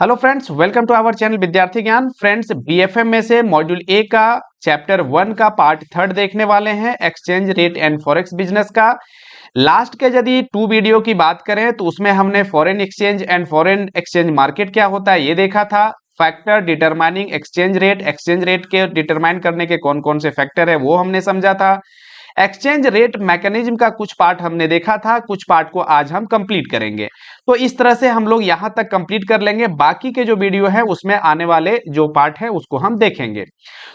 Hello friends, welcome to our channel Vidyarthi Gyan. Friends, BFM में से module A का chapter 1 का पार्ट 3 देखने वाले हैं, exchange rate and forex business का। लास्ट के यदि 2 वीडियो की बात करें तो उसमें हमने foreign exchange and foreign exchange market क्या होता है ये देखा था। फैक्टर डिटरमाइनिंग एक्सचेंज रेट के डिटरमाइन करने के कौन कौन से फैक्टर है वो हमने समझा था। एक्सचेंज रेट मैकेनिज्म का कुछ पार्ट हमने देखा था, कुछ पार्ट को आज हम कंप्लीट करेंगे। तो इस तरह से हम लोग यहां तक कंप्लीट कर लेंगे, बाकी के जो वीडियो है उसमें आने वाले जो पार्ट है उसको हम देखेंगे।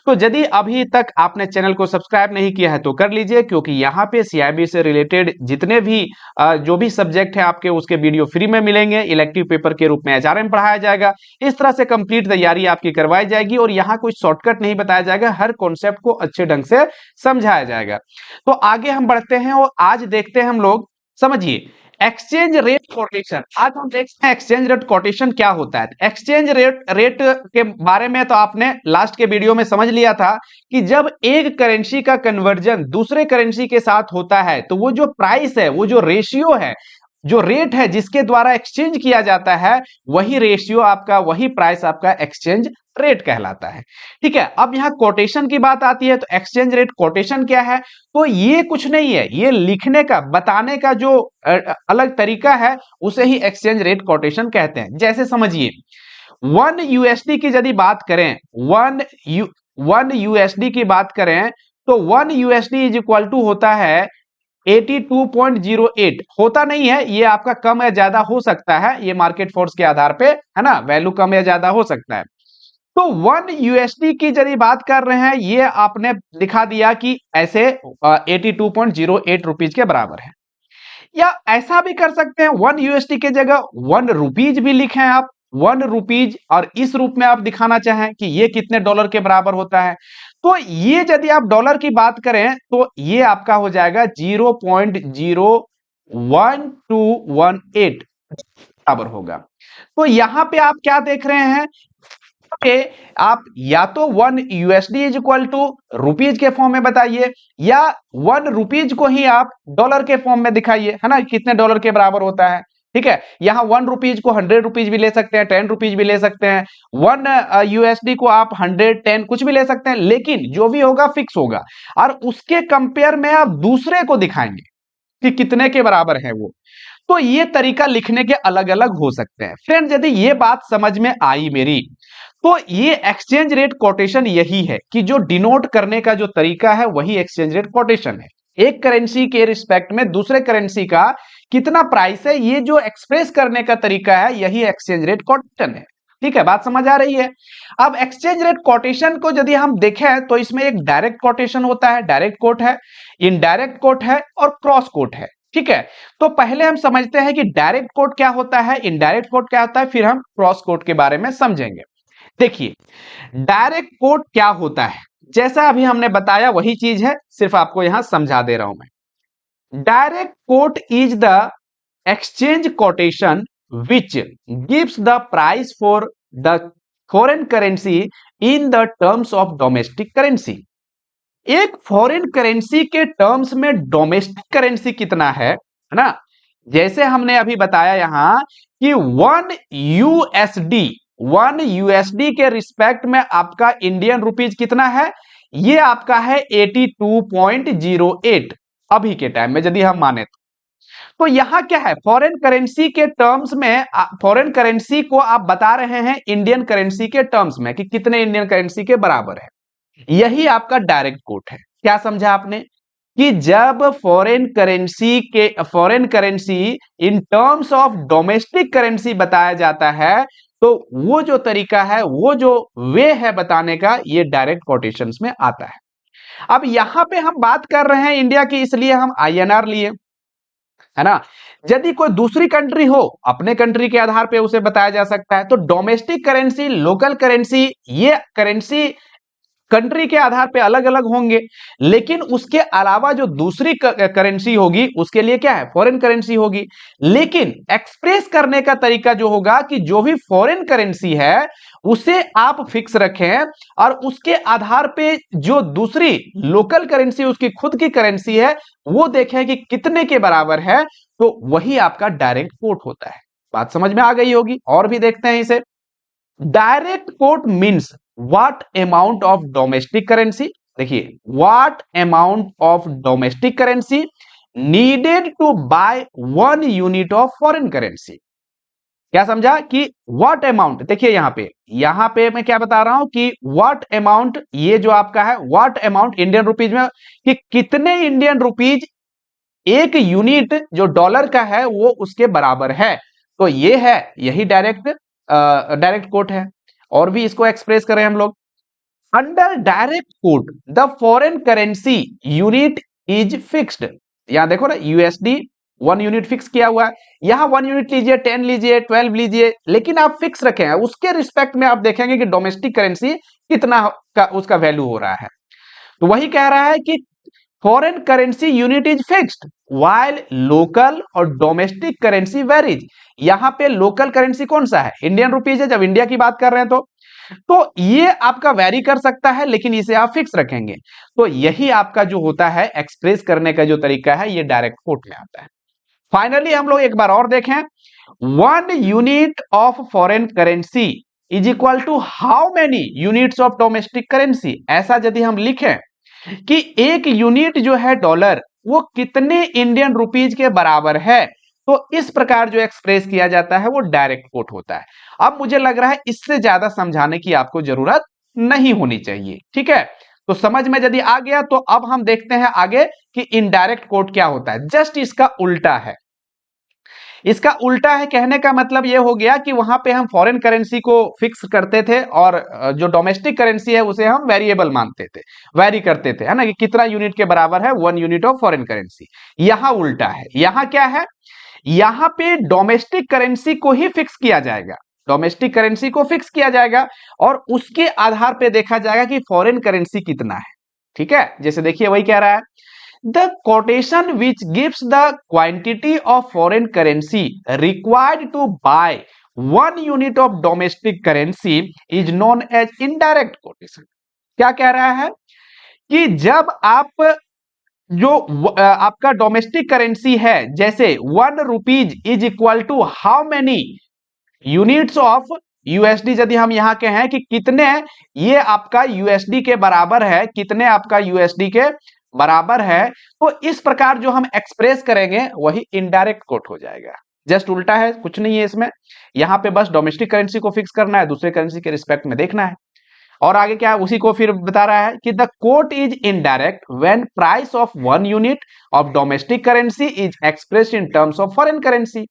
तो यदि अभी तक आपने चैनल को सब्सक्राइब नहीं किया है तो कर लीजिए, क्योंकि यहाँ पे सीआईबी से रिलेटेड जितने भी जो भी सब्जेक्ट है आपके उसके वीडियो फ्री में मिलेंगे। इलेक्टिव पेपर के रूप में एचआरएम पढ़ाया जाएगा। इस तरह से कंप्लीट तैयारी आपकी करवाई जाएगी और यहाँ कोई शॉर्टकट नहीं बताया जाएगा, हर कॉन्सेप्ट को अच्छे ढंग से समझाया जाएगा। तो आगे हम बढ़ते हैं और आज देखते हैं हम लोग, समझिए, एक्सचेंज रेट कोटेशन। आज हम देखते हैं एक्सचेंज रेट कोटेशन क्या होता है। एक्सचेंज रेट के बारे में तो आपने लास्ट के वीडियो में समझ लिया था कि जब एक करेंसी का कन्वर्जन दूसरे करेंसी के साथ होता है तो वो जो प्राइस है, वो जो रेशियो है, जो रेट है जिसके द्वारा एक्सचेंज किया जाता है, वही रेशियो आपका, वही प्राइस आपका एक्सचेंज रेट कहलाता है। ठीक है, अब यहां कोटेशन की बात आती है तो एक्सचेंज रेट कोटेशन क्या है? तो ये कुछ नहीं है, ये लिखने का, बताने का जो अलग तरीका है उसे ही एक्सचेंज रेट कोटेशन कहते हैं। जैसे समझिए, 1 USD की यदि बात करें, 1 USD की बात करें तो 1 USD इज इक्वल टू होता है 82.08। होता नहीं है, ये आपका कम या ज्यादा हो सकता है, ये मार्केट फोर्स के आधार पे है ना, वैल्यू कम या ज्यादा हो सकता है। तो 1 USD की यदि बात कर रहे हैं, ये आपने दिखा दिया कि ऐसे 82.08 रुपीज के बराबर है। या ऐसा भी कर सकते हैं, 1 USD के जगह 1 रुपीज भी लिखें आप, 1 रुपीज, और इस रूप में आप दिखाना चाहें कि ये कितने डॉलर के बराबर होता है। तो ये यदि आप डॉलर की बात करें तो ये आपका हो जाएगा 0.01218 बराबर होगा। तो यहां पे आप क्या देख रहे हैं पे, आप या तो 1 USD is equal to rupees के फॉर्म में बताइए, या 1 रुपीज को ही आप डॉलर के फॉर्म में दिखाइए, है ना, कितने डॉलर के बराबर होता है। ठीक है, यहां 1 रुपीज को 100 रुपीज भी ले सकते हैं, 10 रुपीज भी ले सकते हैं, 1 USD को आप 110 कुछ भी ले सकते हैं, लेकिन जो भी होगा फिक्स होगा। और उसके कंपेयर में आप दूसरे को दिखाएंगे कि कितने के बराबर है वो। तो ये तरीका लिखने के अलग अलग हो सकते हैं। फ्रेंड, यदि ये बात समझ में आई मेरी, तो ये एक्सचेंज रेट कोटेशन यही है कि जो डिनोट करने का जो तरीका है वही एक्सचेंज रेट कोटेशन है। एक करेंसी के रिस्पेक्ट में दूसरे करेंसी का कितना प्राइस है, ये जो एक्सप्रेस करने का तरीका है, यही एक्सचेंज रेट कोटेशन है। ठीक है, बात समझ आ रही है। अब एक्सचेंज रेट कोटेशन को यदि हम देखें तो इसमें एक डायरेक्ट कोटेशन होता है, डायरेक्ट कोट है, इनडायरेक्ट कोट है और क्रॉस कोट है। ठीक है, तो पहले हम समझते हैं कि डायरेक्ट कोट क्या होता है, इनडायरेक्ट कोट क्या होता है, फिर हम क्रॉस कोट के बारे में समझेंगे। देखिए, डायरेक्ट कोट क्या होता है, जैसा अभी हमने बताया वही चीज है, सिर्फ आपको यहां समझा दे रहा हूं मैं। Direct quote is the exchange quotation which gives the price for the foreign currency in the terms of domestic currency. एक फॉरेन करेंसी के टर्म्स में डोमेस्टिक करेंसी कितना है ना, जैसे हमने अभी बताया यहां कि 1 USD के रिस्पेक्ट में आपका इंडियन रुपीज कितना है, ये आपका है 82.08 अभी के टाइम में यदि हम माने तो यहां क्या है, फॉरेन करेंसी के टर्म्स में, फॉरेन करेंसी को आप बता रहे हैं इंडियन करेंसी के टर्म्स में कि कितने इंडियन करेंसी के बराबर है। यही आपका डायरेक्ट कोट है। क्या समझा आपने कि जब foreign currency in terms of domestic currency बताया जाता है तो वो जो तरीका है, वो जो वे है बताने का, ये डायरेक्ट कोटेशंस में आता है। अब यहां पे हम बात कर रहे हैं इंडिया की, इसलिए हम INR लिए, है ना। यदि कोई दूसरी कंट्री हो, अपने कंट्री के आधार पे उसे बताया जा सकता है। तो डोमेस्टिक करेंसी, लोकल करेंसी, ये करेंसी कंट्री के आधार पे अलग अलग होंगे, लेकिन उसके अलावा जो दूसरी करेंसी होगी उसके लिए क्या है, फॉरेन करेंसी होगी। लेकिन एक्सप्रेस करने का तरीका जो होगा कि जो भी फॉरेन करेंसी है उसे आप फिक्स रखें और उसके आधार पे जो दूसरी लोकल करेंसी, उसकी खुद की करेंसी है, वो देखें कि कितने के बराबर है, तो वही आपका डायरेक्ट कोट होता है। बात समझ में आ गई होगी, और भी देखते हैं इसे। Direct quote means what amount of domestic currency, देखिए what amount of domestic currency needed to buy 1 unit of foreign currency. क्या समझा कि व्हाट अमाउंट, देखिए यहां पे मैं क्या बता रहा हूं कि व्हाट अमाउंट, ये जो आपका है व्हाट अमाउंट इंडियन रुपीज में, कि कितने इंडियन रुपीज एक यूनिट जो डॉलर का है वो उसके बराबर है। तो ये है, यही डायरेक्ट कोट है। और भी इसको एक्सप्रेस करें हम लोग, under direct quote the foreign currency unit is fixed. यहां देखो ना, यूएसडी 1 यूनिट फिक्स किया हुआ है। यहां 1 यूनिट लीजिए, 10 लीजिए, 12 लीजिए, लेकिन आप फिक्स रखे हैं, उसके रिस्पेक्ट में आप देखेंगे कि डोमेस्टिक करेंसी कितना का उसका वैल्यू हो रहा है। तो वही कह रहा है कि foreign currency unit is fixed while local और डोमेस्टिक करेंसी वेरीज। यहां पे लोकल करेंसी कौन सा है, इंडियन रुपीज है, जब इंडिया की बात कर रहे हैं तो ये आपका वेरी कर सकता है, लेकिन इसे आप फिक्स रखेंगे। तो यही आपका जो होता है एक्सप्रेस करने का जो तरीका है, ये डायरेक्ट कोट में आता है। फाइनली हम लोग एक बार और देखें, 1 unit of foreign currency is equal to how many units of domestic currency. ऐसा यदि हम लिखें कि 1 यूनिट जो है डॉलर, वो कितने इंडियन रुपीज के बराबर है, तो इस प्रकार जो एक्सप्रेस किया जाता है वो डायरेक्ट कोट होता है। अब मुझे लग रहा है इससे ज्यादा समझाने की आपको जरूरत नहीं होनी चाहिए, ठीक है। तो समझ में यदि आ गया तो अब हम देखते हैं आगे कि इनडायरेक्ट कोट क्या होता है। जस्ट इसका उल्टा है, इसका उल्टा है कहने का मतलब यह हो गया कि वहां पे हम फॉरेन करेंसी को फिक्स करते थे और जो डोमेस्टिक करेंसी है उसे हम वेरिएबल मानते थे, वेरी करते थे, है ना, कि कितना यूनिट के बराबर है 1 यूनिट ऑफ फॉरेन करेंसी। यहां उल्टा है, यहां क्या है, यहां पे डोमेस्टिक करेंसी को ही फिक्स किया जाएगा, डोमेस्टिक करेंसी को फिक्स किया जाएगा और उसके आधार पे देखा जाएगा कि फॉरेन करेंसी कितना है, ठीक है। जैसे देखिए वही कह रहा है, the quotation which gives the quantity of foreign currency required to buy 1 unit of domestic currency is known as indirect quotation. क्या कह रहा है कि जब आप जो आपका डोमेस्टिक करेंसी है, जैसे 1 rupees is equal to how many units of USD, यदि हम यहां के हैं कि कितने ये आपका यूएसडी के बराबर है, कितने आपका यूएसडी के बराबर है, तो इस प्रकार जो हम एक्सप्रेस करेंगे वही इनडायरेक्ट कोट हो जाएगा। जस्ट उल्टा है, कुछ नहीं है इसमें। यहां पे बस डोमेस्टिक करेंसी को फिक्स करना है, दूसरे करेंसी के रिस्पेक्ट में देखना है। और आगे क्या है, उसी को फिर बता रहा है कि the quote is indirect when price of 1 unit of domestic currency is expressed in terms of foreign currency,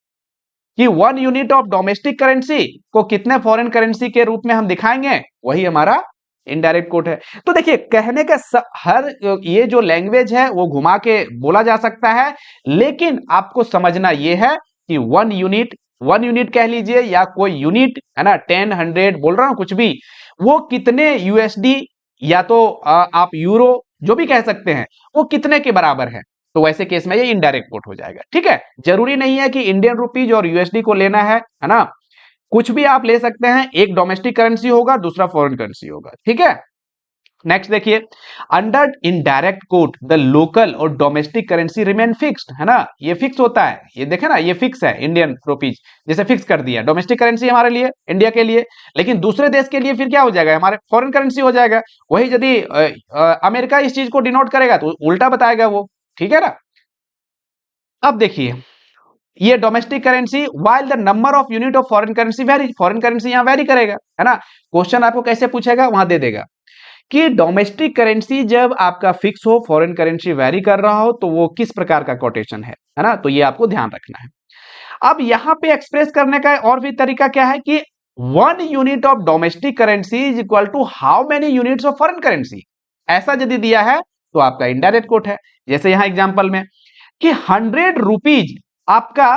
कि 1 यूनिट ऑफ डोमेस्टिक करेंसी को कितने फॉरेन करेंसी के रूप में हम दिखाएंगे, वही हमारा इनडायरेक्ट कोट है। तो देखिए कहने का हर ये जो लैंग्वेज है वो घुमा के बोला जा सकता है, लेकिन आपको समझना ये है कि 1 यूनिट कह लीजिए या कोई यूनिट, है ना, 10, 100 बोल रहा हूं कुछ भी, वो कितने यूएसडी या तो आप यूरो जो भी कह सकते हैं, वो कितने के बराबर है, तो वैसे केस में ये इनडायरेक्ट कोट हो जाएगा, ठीक है। जरूरी नहीं है कि इंडियन रुपीज और यूएसडी को लेना है ना, कुछ भी आप ले सकते हैं, एक डोमेस्टिक करेंसी होगा, दूसरा फॉरेन करेंसी होगा, ठीक है। नेक्स्ट देखिए, under indirect coat the local और डोमेस्टिक करेंसी रिमेन फिक्स्ड, है ना, ये फिक्स होता है, ये देखे ना, ये फिक्स है, इंडियन रुपीज जैसे फिक्स कर दिया डोमेस्टिक करेंसी हमारे लिए, इंडिया के लिए, लेकिन दूसरे देश के लिए फिर क्या हो जाएगा, हमारे फॉरेन करेंसी हो जाएगा। वही यदि अमेरिका इस चीज को डिनोट करेगा तो उल्टा बताएगा वो, ठीक है ना। अब देखिए, ये domestic currency while the number of unit of foreign currency very, foreign currency यहां वेरी करेगा, है ना। क्वेश्चन आपको कैसे पूछेगा, वहां दे देगा कि डोमेस्टिक करेंसी जब आपका फिक्स हो, फॉरेन करेंसी वेरी कर रहा हो, तो वो किस प्रकार का कोटेशन है ना, तो ये आपको ध्यान रखना है। अब यहां पे एक्सप्रेस करने का और भी तरीका क्या है कि 1 unit of domestic currency is equal to how many units of foreign currency, ऐसा यदि दिया है तो आपका इनडायरेक्ट कोट है। जैसे यहां एग्जांपल में कि 100 रुपीज आपका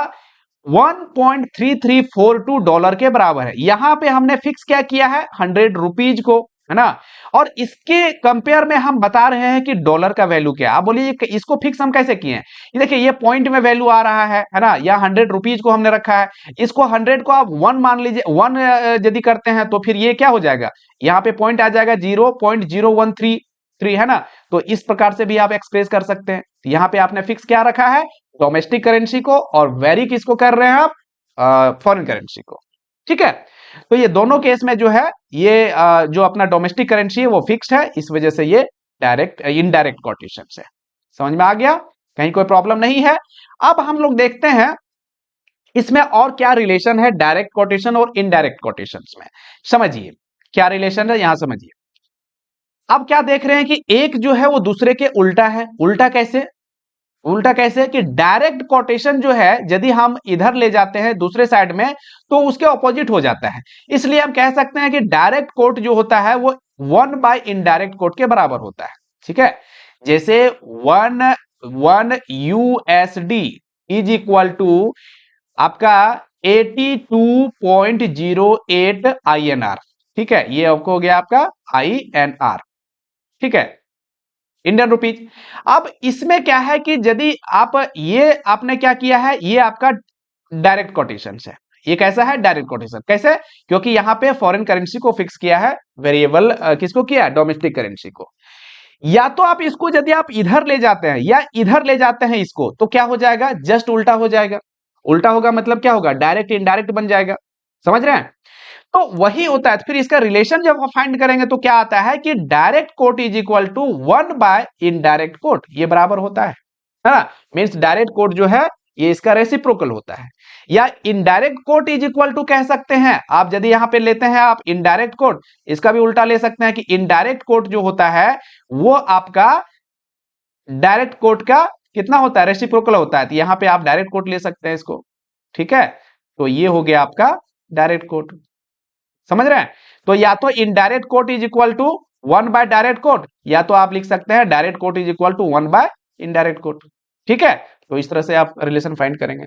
1.3342 डॉलर के बराबर है, यहां पे हमने फिक्स क्या किया है, 100 रुपीज को, है ना। और इसके कंपेयर में हम बता रहे हैं कि डॉलर का वैल्यू क्या है। आप बोलिए इसको फिक्स हम कैसे किए हैं, ये देखिए ये पॉइंट में वैल्यू आ रहा है ना, या 100 रुपीज को हमने रखा है, इसको 100 को आप 1 मान लीजिए, 1 यदि करते हैं तो फिर ये क्या हो जाएगा, यहाँ पे पॉइंट आ जाएगा 0.0133, है ना। तो इस प्रकार से भी आप एक्सप्रेस कर सकते हैं। यहां पे आपने फिक्स क्या रखा है, डोमेस्टिक करेंसी को, और वेरी किसको कर रहे हैं आप, फॉरेन करेंसी को। ठीक है। तो ये दोनों केस में जो है ये जो अपना डोमेस्टिक करेंसी है वो फिक्स्ड है, इस वजह से ये डायरेक्ट इनडायरेक्ट कोटेशन है। समझ में आ गया, कहीं कोई प्रॉब्लम नहीं है। अब हम लोग देखते हैं इसमें और क्या रिलेशन है डायरेक्ट कोटेशन और इनडायरेक्ट कोटेशन में। समझिए क्या रिलेशन है, यहां समझिए। अब क्या देख रहे हैं कि एक जो है वो दूसरे के उल्टा है। उल्टा कैसे? उल्टा कैसे कि डायरेक्ट कोटेशन जो है यदि हम इधर ले जाते हैं दूसरे साइड में तो उसके ऑपोजिट हो जाता है। इसलिए हम कह सकते हैं कि डायरेक्ट कोट जो होता है वो 1 बाय इनडायरेक्ट कोट के बराबर होता है। ठीक है, जैसे 1 USD इज इक्वल टू आपका 82.08 INR। ठीक है, ये आपको हो गया आपका INR। ठीक है, इंडियन रुपीज। अब इसमें क्या है कि यदि आप ये आपने क्या किया है, ये आपका डायरेक्ट कोटेशन है। ये कैसा है? Direct quotation. कैसे? क्योंकि यहां पे फॉरेन करेंसी को फिक्स किया है, वेरिएबल किसको किया? डोमेस्टिक करेंसी को। या तो आप इसको यदि आप इधर ले जाते हैं या इधर ले जाते हैं इसको, तो क्या हो जाएगा? जस्ट उल्टा हो जाएगा। उल्टा होगा मतलब क्या होगा? डायरेक्ट इनडायरेक्ट बन जाएगा। समझ रहे हैं? तो वही होता है। तो फिर इसका रिलेशन जब हम फाइंड करेंगे तो क्या आता है कि direct quote is equal to 1 by indirect quote, ये बराबर होता है ना। मींस डायरेक्ट कोट जो है ये इसका रेसिप्रोकल होता है। या indirect quote is equal to कह सकते हैं आप, यदि यहां पे लेते हैं आप इनडायरेक्ट कोट, इसका भी उल्टा ले सकते हैं कि इनडायरेक्ट कोट जो होता है वो आपका डायरेक्ट कोट का कितना होता है? रेसिप्रोकल होता है। तो यहां पे आप डायरेक्ट कोट ले सकते हैं इसको। ठीक है, तो ये हो गया आपका डायरेक्ट कोट। समझ रहे हैं? तो या तो indirect quote is equal to 1 by direct quote, या तो आप लिख सकते हैं direct quote is equal to 1 by indirect quote. ठीक है, तो इस तरह से आप रिलेशन फाइंड करेंगे।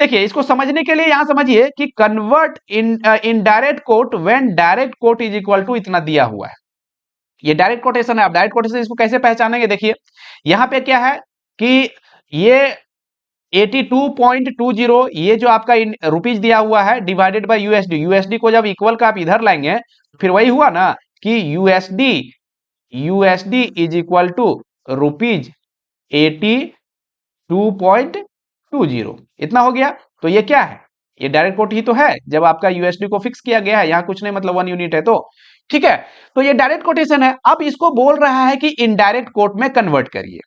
देखिए इसको समझने के लिए यहां समझिए कि convert indirect quote when direct quote is equal to इतना दिया हुआ है। ये डायरेक्ट कोटेशन है। आप डायरेक्ट कोटेशन इसको कैसे पहचानेंगे? देखिए यहां पे क्या है कि ये 82.20 ये जो आपका रुपीज दिया हुआ है डिवाइडेड बाय यूएसडी। यूएसडी को जब इक्वल का आप इधर लाएंगे फिर वही हुआ ना कि USD USD is equal to rupees 82.20 इतना हो गया। तो ये क्या है? ये डायरेक्ट कोट ही तो है जब आपका यूएसडी को फिक्स किया गया है। यहां कुछ नहीं, मतलब 1 यूनिट है तो ठीक है। तो ये डायरेक्ट कोटेशन है। अब इसको बोल रहा है कि इनडायरेक्ट कोट में कन्वर्ट करिए।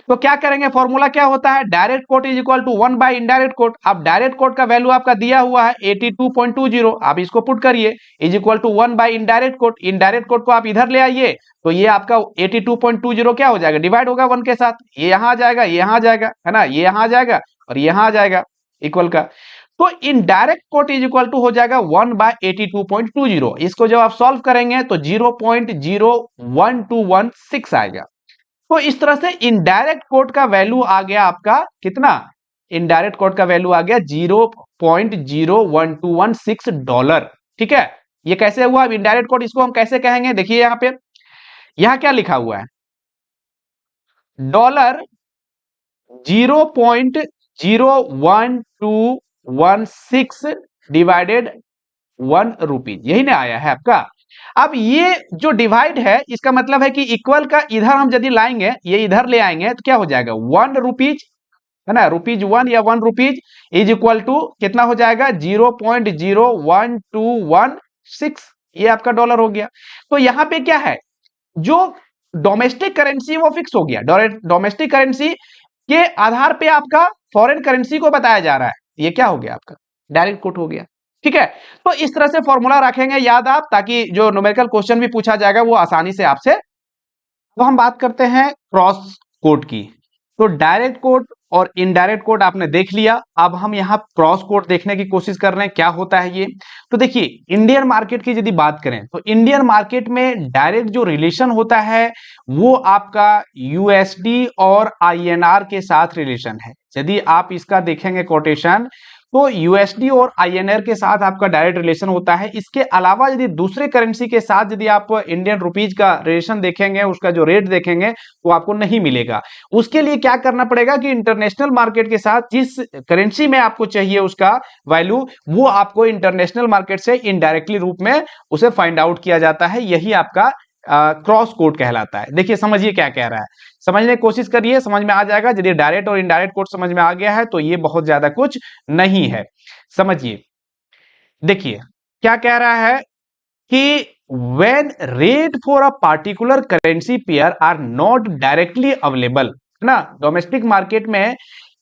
तो क्या करेंगे? फॉर्मूला क्या होता है? Direct quote is equal to 1 by indirect quote. अब डायरेक्ट कोट का वैल्यू आपका दिया हुआ है 82.20, आप इसको पुट करिए is equal to 1 by indirect quote. Indirect quote को आप इधर ले आइए तो ये आपका 82.20 क्या हो जाएगा? डिवाइड होगा 1 के साथ। ये यहां आ जाएगा, ये यहां आ जाएगा, है ना, ये यहां आ जाएगा और यहां आ जाएगा इक्वल का। तो indirect quote is equal to हो जाएगा 1/82.20। इसको जब आप सॉल्व करेंगे तो 0.01216 आएगा। तो इस तरह से इनडायरेक्ट कोट का वैल्यू आ गया आपका कितना? इनडायरेक्ट कोट का वैल्यू आ गया $0.01216। ठीक है, ये कैसे हुआ? अब इनडायरेक्ट कोट इसको हम कैसे कहेंगे? देखिए यहां पे, यहां क्या लिखा हुआ है? $0.01216 डिवाइडेड 1 रुपीज, यही ना आया है आपका। अब ये जो डिवाइड है इसका मतलब है कि इक्वल का इधर हम यदि लाएंगे, ये इधर ले आएंगे तो क्या हो जाएगा? 1 रुपीज, है ना, ₹1 या 1 रुपीज इज इक्वल टू कितना हो जाएगा? 0.01216, ये आपका डॉलर हो गया। तो यहां पे क्या है? जो डोमेस्टिक करेंसी वो फिक्स हो गया। डोमेस्टिक करेंसी के आधार पे आपका फॉरेन करेंसी को बताया जा रहा है। ये क्या हो गया? आपका डायरेक्ट कोट हो गया। ठीक है, तो इस तरह से फॉर्मूला रखेंगे याद आप, ताकि जो न्यूमेरिकल क्वेश्चन भी पूछा जाएगा वो आसानी से आपसे। तो हम बात करते हैं क्रॉस कोट की। तो डायरेक्ट कोट और इनडायरेक्ट कोट आपने देख लिया। अब हम यहाँ क्रॉस कोट देखने की कोशिश कर रहे हैं क्या होता है ये। तो देखिए इंडियन मार्केट की यदि बात करें तो इंडियन मार्केट में डायरेक्ट जो रिलेशन होता है वो आपका यूएसडी और आईएनआर के साथ रिलेशन है। यदि आप इसका देखेंगे कोटेशन तो यूएसडी और आईएनआर के साथ आपका डायरेक्ट रिलेशन होता है। इसके अलावा यदि दूसरे करेंसी के साथ यदि आप इंडियन रुपीज का रिलेशन देखेंगे, उसका जो रेट देखेंगे तो आपको नहीं मिलेगा। उसके लिए क्या करना पड़ेगा कि इंटरनेशनल मार्केट के साथ जिस करेंसी में आपको चाहिए उसका वैल्यू, वो आपको इंटरनेशनल मार्केट से इनडायरेक्टली रूप में उसे फाइंड आउट किया जाता है। यही आपका क्रॉस कोट कहलाता है। देखिए समझिए क्या कह रहा है, समझने की कोशिश करिए, समझ में आ जाएगा। यदि डायरेक्ट और इनडायरेक्ट कोट समझ में आ गया है तो ये बहुत ज्यादा कुछ नहीं है। समझिए देखिए क्या कह रहा है कि when rate for a particular currency pair are not directly available, है ना, डोमेस्टिक मार्केट में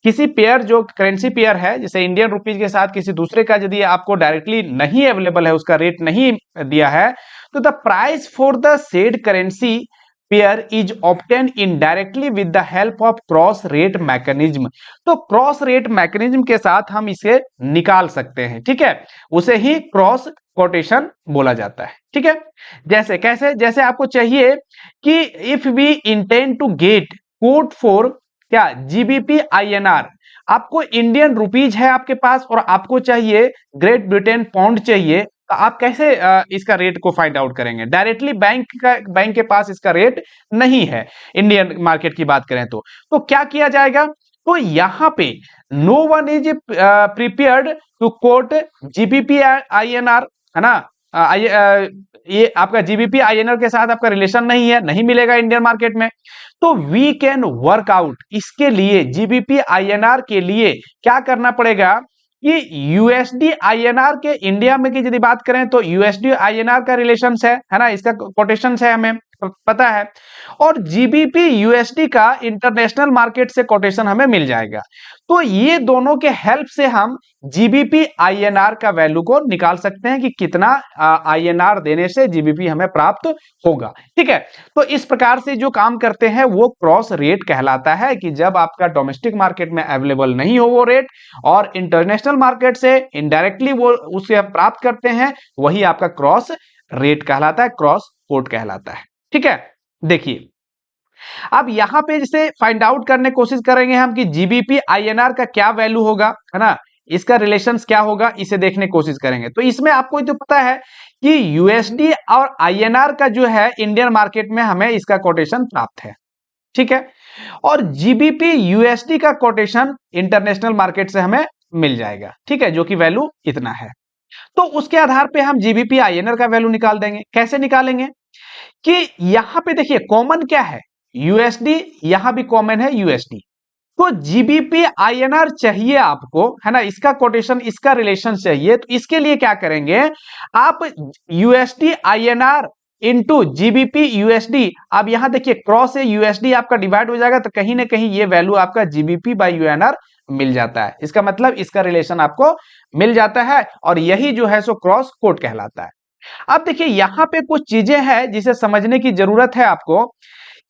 किसी पेयर जो करेंसी पेयर है जैसे इंडियन रुपीज के साथ किसी दूसरे का यदि आपको डायरेक्टली नहीं अवेलेबल है, उसका रेट नहीं दिया है, तो the price for the said currency pair is obtain indirectly with the help of cross rate mechanism. तो क्रॉस रेट मैकेनिज्म के साथ हम इसे निकाल सकते हैं, ठीक है, उसे ही क्रॉस कोटेशन बोला जाता है, ठीक है। जैसे कैसे, जैसे आपको चाहिए कि if we intend to get quote for क्या जीबीपी आईएनआर, आपको इंडियन रुपीज है आपके पास और आपको चाहिए ग्रेट ब्रिटेन पाउंड चाहिए, तो आप कैसे इसका रेट को फाइंड आउट करेंगे? डायरेक्टली बैंक के पास इसका रेट नहीं है, इंडियन मार्केट की बात करें तो क्या किया जाएगा? तो यहां पे no one is prepared to quote GBP INR, है ना, ये आपका जीबीपी आईएनआर के साथ आपका रिलेशन नहीं है, नहीं मिलेगा इंडियन मार्केट में। तो वी कैन वर्क आउट, इसके लिए जीबीपी आईएनआर के लिए क्या करना पड़ेगा कि यूएसडी आईएनआर के इंडिया में की यदि बात करें तो यूएसडी आईएनआर का रिलेशन है ना, इसका कोटेशन है हमें पता है, और जीबीपी यूएसडी का इंटरनेशनल मार्केट से कोटेशन हमें मिल जाएगा। तो ये दोनों के हेल्प से हम जीबीपी आईएनआर का वैल्यू को निकाल सकते हैं कि कितना आईएनआर देने से जीबीपी हमें प्राप्त होगा, ठीक है। तो इस प्रकार से जो काम करते हैं वो क्रॉस रेट कहलाता है, कि जब आपका डोमेस्टिक मार्केट में अवेलेबल नहीं हो वो रेट और इंटरनेशनल मार्केट से इनडायरेक्टली वो उसे आप प्राप्त करते हैं, वही आपका क्रॉस रेट कहलाता है, क्रॉस कोट कहलाता है, ठीक है। देखिए अब यहां पे जैसे फाइंड आउट करने की कोशिश करेंगे हम कि जीबीपी आईएनआर का क्या वैल्यू होगा, है ना, इसका रिलेशंस क्या होगा, इसे देखने की कोशिश करेंगे। तो इसमें आपको तो पता है कि यूएसडी और आईएनआर का जो है इंडियन मार्केट में हमें इसका कोटेशन प्राप्त है, ठीक है, और जीबीपी यूएसडी का कोटेशन इंटरनेशनल मार्केट से हमें मिल जाएगा, ठीक है, जो कि वैल्यू इतना है। तो उसके आधार पे हम जीबीपी आईएनआर का वैल्यू निकाल देंगे। कैसे निकालेंगे कि यहां पे देखिए कॉमन क्या है, यूएसडी, यहां भी कॉमन है यूएसडी, तो जीबीपी आईएनआर चाहिए आपको, है ना, इसका कोटेशन, इसका रिलेशन चाहिए, तो इसके लिए क्या करेंगे आप, USD INR into GBP USD, अब यहां देखिए क्रॉस से यूएसडी आपका डिवाइड हो जाएगा, तो कहीं ना कहीं ये वैल्यू आपका जीबीपी बाई यूएनआर मिल जाता है, इसका मतलब इसका रिलेशन आपको मिल जाता है, और यही जो है सो क्रॉस कोट कहलाता है। अब देखिए यहां पे कुछ चीजें हैं जिसे समझने की जरूरत है आपको,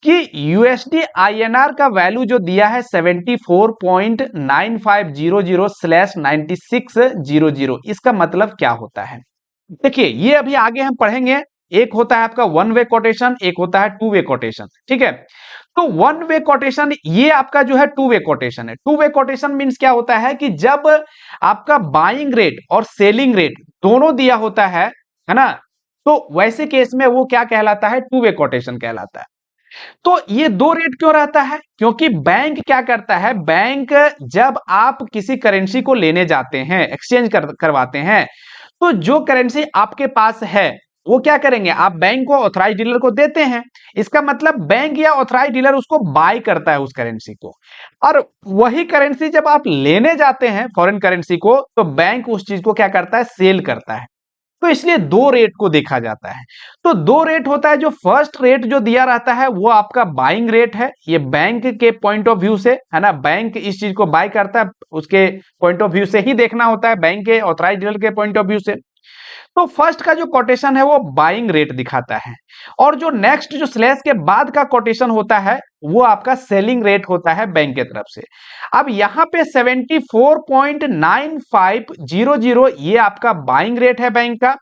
कि यूएसडी आईएनआर का वैल्यू जो दिया है 74.9500/9600, इसका मतलब क्या होता है? देखिए ये अभी आगे हम पढ़ेंगे, एक होता है आपका वन वे कोटेशन, एक होता है टू वे कोटेशन, ठीक है। तो वन वे कोटेशन ये आपका जो है टू वे कोटेशन है। टू वे कोटेशन मींस क्या होता है कि जब आपका बाइंग रेट और सेलिंग रेट दोनों दिया होता है ना, तो वैसे केस में वो क्या कहलाता है, टू वे कोटेशन कहलाता है। तो ये दो रेट क्यों रहता है? क्योंकि बैंक क्या करता है, बैंक जब आप किसी करेंसी को लेने जाते हैं, एक्सचेंज करवाते हैं, तो जो करेंसी आपके पास है वो क्या करेंगे, आप बैंक को, ऑथराइज डीलर को देते हैं, इसका मतलब बैंक या ऑथराइज डीलर उसको बाय करता है उस करेंसी को, और वही करेंसी जब आप लेने जाते हैं फॉरेन करेंसी को, तो बैंक उस चीज को क्या करता है, सेल करता है। तो इसलिए दो रेट को देखा जाता है। तो दो रेट होता है, जो फर्स्ट रेट जो दिया रहता है वो आपका बाइंग रेट है, ये बैंक के पॉइंट ऑफ व्यू से, है ना, बैंक इस चीज को बाय करता है, उसके पॉइंट ऑफ व्यू से ही देखना होता है, बैंक के ऑथराइज डीलर के पॉइंट ऑफ व्यू से। तो फर्स्ट का जो कोटेशन है वो बाइंग रेट दिखाता है, और जो नेक्स्ट जो स्लैश के बाद का कोटेशन होता है वो आपका सेलिंग रेट होता है बैंक के तरफ से। अब यहां पे 74.9500 ये आपका बाइंग रेट है बैंक का,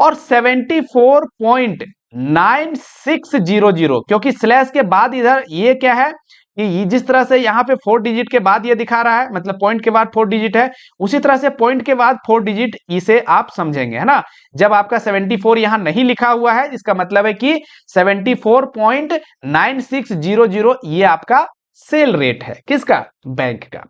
और 74.9600, क्योंकि स्लैश के बाद इधर ये क्या है कि जिस तरह से यहाँ पे 4 डिजिट के बाद ये दिखा रहा है, मतलब पॉइंट के बाद 4 डिजिट है, उसी तरह से पॉइंट के बाद 4 डिजिट इसे आप समझेंगे, है ना। जब आपका 74 यहाँ नहीं लिखा हुआ है, इसका मतलब है कि 74.9600 ये आपका सेल रेट है, किसका, बैंक का।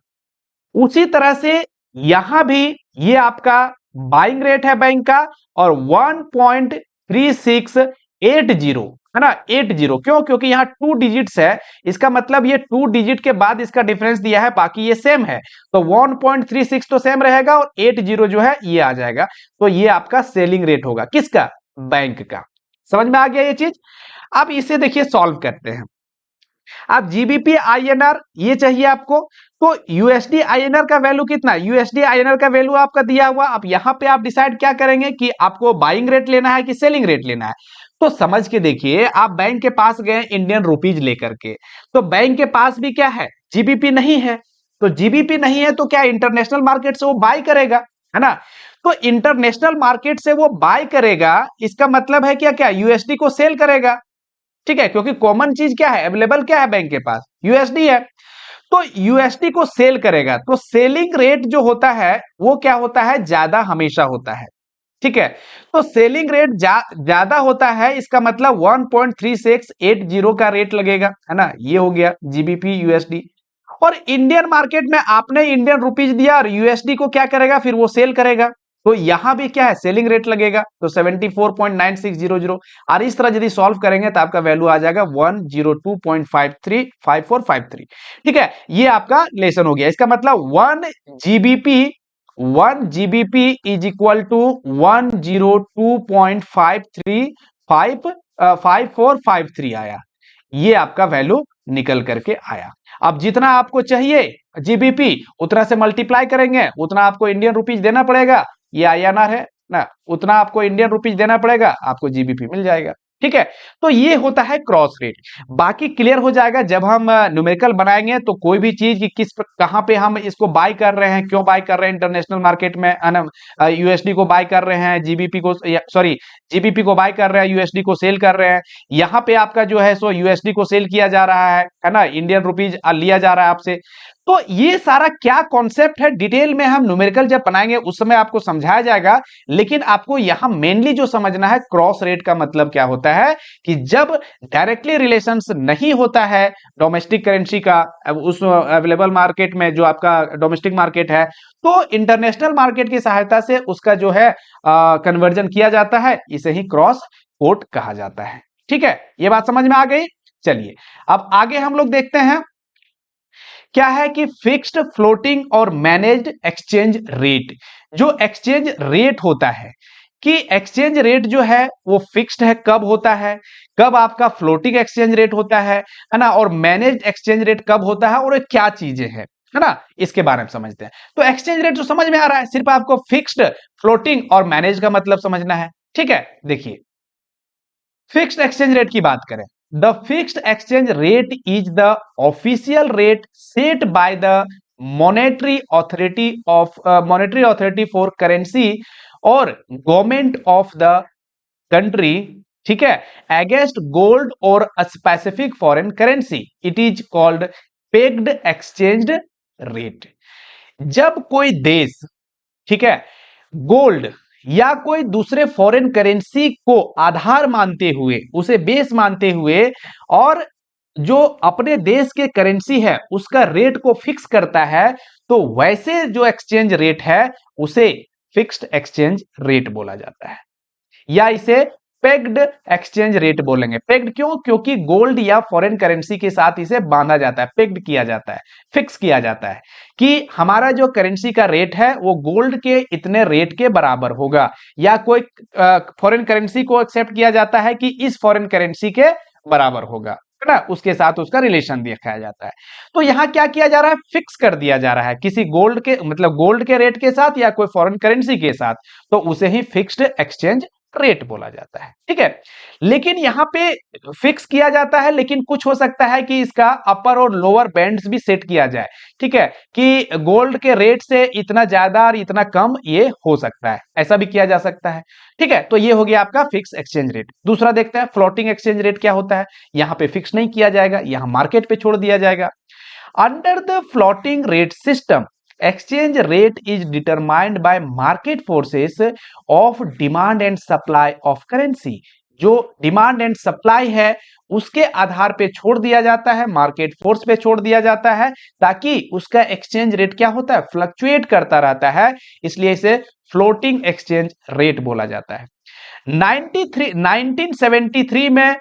उसी तरह से यहां भी ये आपका बाइंग रेट है बैंक का, और 1.3680, है ना, 80। क्यों? क्योंकि यहाँ 2 डिजिट्स है, इसका मतलब ये 2 डिजिट के बाद इसका डिफरेंस दिया है, बाकी ये सेम है, तो 1.36 तो सेम रहेगा और 80 जो है ये आ जाएगा। तो ये आपका सेलिंग रेट होगा, किसका? बैंक का। समझ में आ गया ये चीज? अब इसे देखिए सॉल्व करते हैं। अब जीबीपी आईएनआर ये चाहिए आपको, तो यूएसडी आईएनआर का वैल्यू कितना? यूएसडी आईएनआर का वैल्यू आपका दिया हुआ। अब यहां पे आप डिसाइड क्या करेंगे कि आपको बाइंग रेट लेना है कि सेलिंग रेट लेना है। तो समझ के देखिए, आप बैंक के पास गए इंडियन रुपीज लेकर के, तो बैंक के पास भी क्या है? जीबीपी नहीं है। तो जीबीपी नहीं है तो क्या इंटरनेशनल मार्केट से वो बाय करेगा, है ना? तो इंटरनेशनल मार्केट से वो बाय करेगा, इसका मतलब है क्या? क्या यूएसडी को सेल करेगा, ठीक है, क्योंकि कॉमन चीज क्या है, अवेलेबल क्या है बैंक के पास? यूएसडी है। तो यूएसडी को सेल करेगा, तो सेलिंग रेट जो होता है वो क्या होता है? ज्यादा हमेशा होता है, ठीक है। तो सेलिंग रेट ज्यादा होता है, इसका मतलब 1.3680 का रेट लगेगा, है ना? ये हो गया जीबीपी यूएसडी। और इंडियन मार्केट में आपने इंडियन रुपीज दिया और यूएसडी को क्या करेगा? फिर वो सेल करेगा, तो यहां भी क्या है? सेलिंग रेट लगेगा, तो 74.9600। और इस तरह यदि सॉल्व करेंगे तो आपका वैल्यू आ जाएगा 102.535453। ठीक है, ये आपका लेसन हो गया। इसका मतलब 1 जीबीपी इज इक्वल टू 102.535453 आया। ये आपका वैल्यू निकल करके आया। अब जितना आपको चाहिए जीबीपी, उतना से मल्टीप्लाई करेंगे, उतना आपको इंडियन रुपीज देना पड़ेगा। ये आईएनआर है ना, उतना आपको इंडियन रुपीज देना पड़ेगा, आपको जीबीपी मिल जाएगा। ठीक है, तो ये होता है क्रॉस रेट। बाकी क्लियर हो जाएगा जब हम न्यूमेरिकल बनाएंगे, तो कोई भी चीज की किस कहां पे हम इसको बाय कर रहे हैं, क्यों बाय कर रहे हैं इंटरनेशनल मार्केट में, यूएसडी को बाय कर रहे हैं, जीबीपी को, सॉरी, जीबीपी को बाय कर रहे हैं, यूएसडी को सेल कर रहे हैं। यहाँ पे आपका जो है सो यूएसडी को सेल किया जा रहा है ना, इंडियन रुपीज लिया जा रहा है आपसे। तो ये सारा क्या कॉन्सेप्ट है, डिटेल में हम न्यूमेरिकल जब बनाएंगे उस समय आपको समझाया जाएगा। लेकिन आपको यहां मेनली जो समझना है, क्रॉस रेट का मतलब क्या होता है, कि जब डायरेक्टली रिलेशंस नहीं होता है डोमेस्टिक करेंसी का उस अवेलेबल मार्केट में, जो आपका डोमेस्टिक मार्केट है, तो इंटरनेशनल मार्केट की सहायता से उसका जो है कन्वर्जन किया जाता है। इसे ही क्रॉस कोट कहा जाता है। ठीक है, ये बात समझ में आ गई। चलिए अब आगे हम लोग देखते हैं क्या है कि फिक्स्ड, फ्लोटिंग और मैनेज्ड एक्सचेंज रेट। जो एक्सचेंज रेट होता है, कि एक्सचेंज रेट जो है वो फिक्स्ड है, कब होता है, कब आपका फ्लोटिंग एक्सचेंज रेट होता है ना, और मैनेज्ड एक्सचेंज रेट कब होता है, और ये क्या चीजें हैं, है ना, इसके बारे में समझते हैं। तो एक्सचेंज रेट तो समझ में आ रहा है, सिर्फ आपको फिक्स्ड, फ्लोटिंग और मैनेज का मतलब समझना है। ठीक है, देखिए फिक्स्ड एक्सचेंज रेट की बात करें, the fixed exchange rate is the official rate set by the monetary authority for currency और गवर्नमेंट ऑफ द कंट्री, ठीक है, अगेंस्ट गोल्ड और specific foreign currency. It is called pegged exchange rate. जब कोई देश, ठीक है, गोल्ड या कोई दूसरे फॉरेन करेंसी को आधार मानते हुए, उसे बेस मानते हुए, और जो अपने देश के करेंसी है उसका रेट को फिक्स करता है, तो वैसे जो एक्सचेंज रेट है उसे फिक्स्ड एक्सचेंज रेट बोला जाता है, या इसे पेग्ड एक्सचेंज रेट बोलेंगे। पेग्ड क्यों? क्योंकि गोल्ड या फॉरेन करेंसी के साथ इसे बांधा जाता है, पेग्ड किया जाता है, फिक्स किया जाता है कि हमारा जो करेंसी का रेट है वो गोल्ड के इतने रेट के बराबर होगा, या कोई फॉरेन करेंसी को एक्सेप्ट किया जाता है कि इस फॉरेन करेंसी के बराबर होगा, है ना, उसके साथ उसका रिलेशन दिखाया जाता है। तो यहां क्या किया जा रहा है? फिक्स कर दिया जा रहा है किसी गोल्ड के, मतलब गोल्ड के रेट के साथ या कोई फॉरेन करेंसी के साथ, तो उसे ही फिक्स्ड एक्सचेंज रेट बोला जाता है। ठीक है, लेकिन यहां पे फिक्स किया जाता है, लेकिन कुछ हो सकता है कि इसका अपर और लोअर बैंड्स भी सेट किया जाए। ठीक है, कि गोल्ड के रेट से इतना ज्यादा और इतना कम ये हो सकता है, ऐसा भी किया जा सकता है। ठीक है, तो ये हो गया आपका फिक्स एक्सचेंज रेट। दूसरा देखते हैं फ्लोटिंग एक्सचेंज रेट क्या होता है। यहां पे फिक्स नहीं किया जाएगा, यहां मार्केट पे छोड़ दिया जाएगा। Under the floating rate system, exchange rate is determined by market forces of demand and supply of currency जो डिमांड एंड सप्लाई है उसके आधार पे छोड़ दिया जाता है, मार्केट फोर्स पे छोड़ दिया जाता है, ताकि उसका एक्सचेंज रेट क्या होता है, फ्लक्चुएट करता रहता है, इसलिए इसे फ्लोटिंग एक्सचेंज रेट बोला जाता है। 1973 में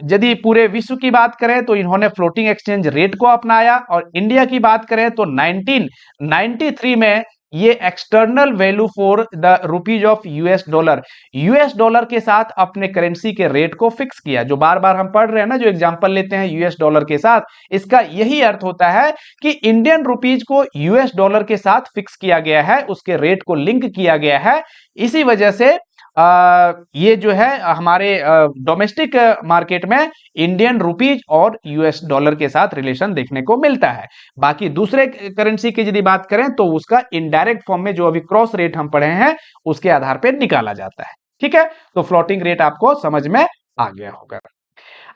यदि पूरे विश्व की बात करें तो इन्होंने फ्लोटिंग एक्सचेंज रेट को अपनाया, और इंडिया की बात करें तो 1993 में ये external value for the rupees of US dollar के साथ अपने करेंसी के रेट को फिक्स किया। जो बार बार हम पढ़ रहे हैं ना, जो एग्जांपल लेते हैं यूएस डॉलर के साथ, इसका यही अर्थ होता है कि इंडियन रुपीज को यूएस डॉलर के साथ फिक्स किया गया है, उसके रेट को लिंक किया गया है। इसी वजह से ये जो है हमारे डोमेस्टिक मार्केट में इंडियन रुपीज और यूएस डॉलर के साथ रिलेशन देखने को मिलता है। बाकी दूसरे करेंसी की यदि बात करें तो उसका इनडायरेक्ट फॉर्म में जो अभी क्रॉस रेट हम पढ़े हैं उसके आधार पर निकाला जाता है। ठीक है, तो फ्लोटिंग रेट आपको समझ में आ गया होगा।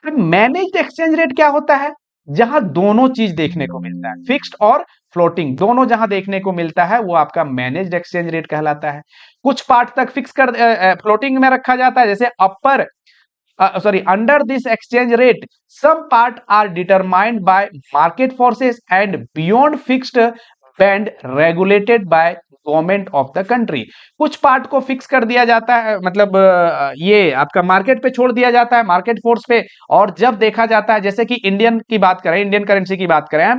अब मैनेज्ड एक्सचेंज रेट क्या होता है? जहां दोनों चीज देखने को मिलता है, फिक्स्ड और फ्लोटिंग दोनों जहां देखने को मिलता है, वो आपका मैनेज्ड एक्सचेंज रेट कहलाता है। कुछ पार्ट तक फिक्स कर फ्लोटिंग में रखा जाता है, जैसे under this exchange rate some part are determined by market forces and beyond fixed band regulated by government of the country. कुछ पार्ट को फिक्स कर दिया जाता है, मतलब ये आपका मार्केट पे छोड़ दिया जाता है, मार्केट फोर्स पे, और जब देखा जाता है, जैसे कि इंडियन की बात करें, इंडियन करेंसी की बात करें,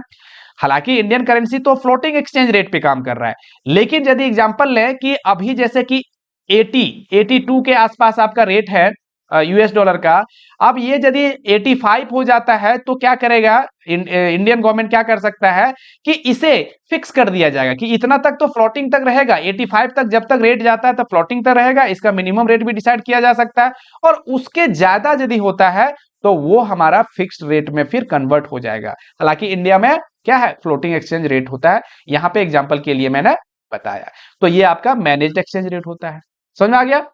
हालांकि इंडियन करेंसी तो फ्लोटिंग एक्सचेंज रेट पे काम कर रहा है, लेकिन यदि एग्जांपल लें कि अभी जैसे कि 82 के आसपास आपका रेट है यूएस डॉलर का, अब ये यदि 85 हो जाता है तो क्या करेगा इंडियन गवर्नमेंट, क्या कर सकता है कि इसे फिक्स कर दिया जाएगा कि इतना तक तो फ्लोटिंग तक रहेगा, 85 तक जब तक रेट जाता है तब फ्लोटिंग तक रहेगा, इसका मिनिमम रेट भी डिसाइड किया जा सकता है, और उसके ज्यादा यदि होता है तो वो हमारा फिक्स्ड रेट में फिर कन्वर्ट हो जाएगा। हालांकि इंडिया में क्या है, फ्लोटिंग एक्सचेंज रेट होता है, यहां पे एग्जांपल के लिए मैंने बताया। तो ये आपका मैनेज्ड एक्सचेंज रेट होता है। समझ में आ गया?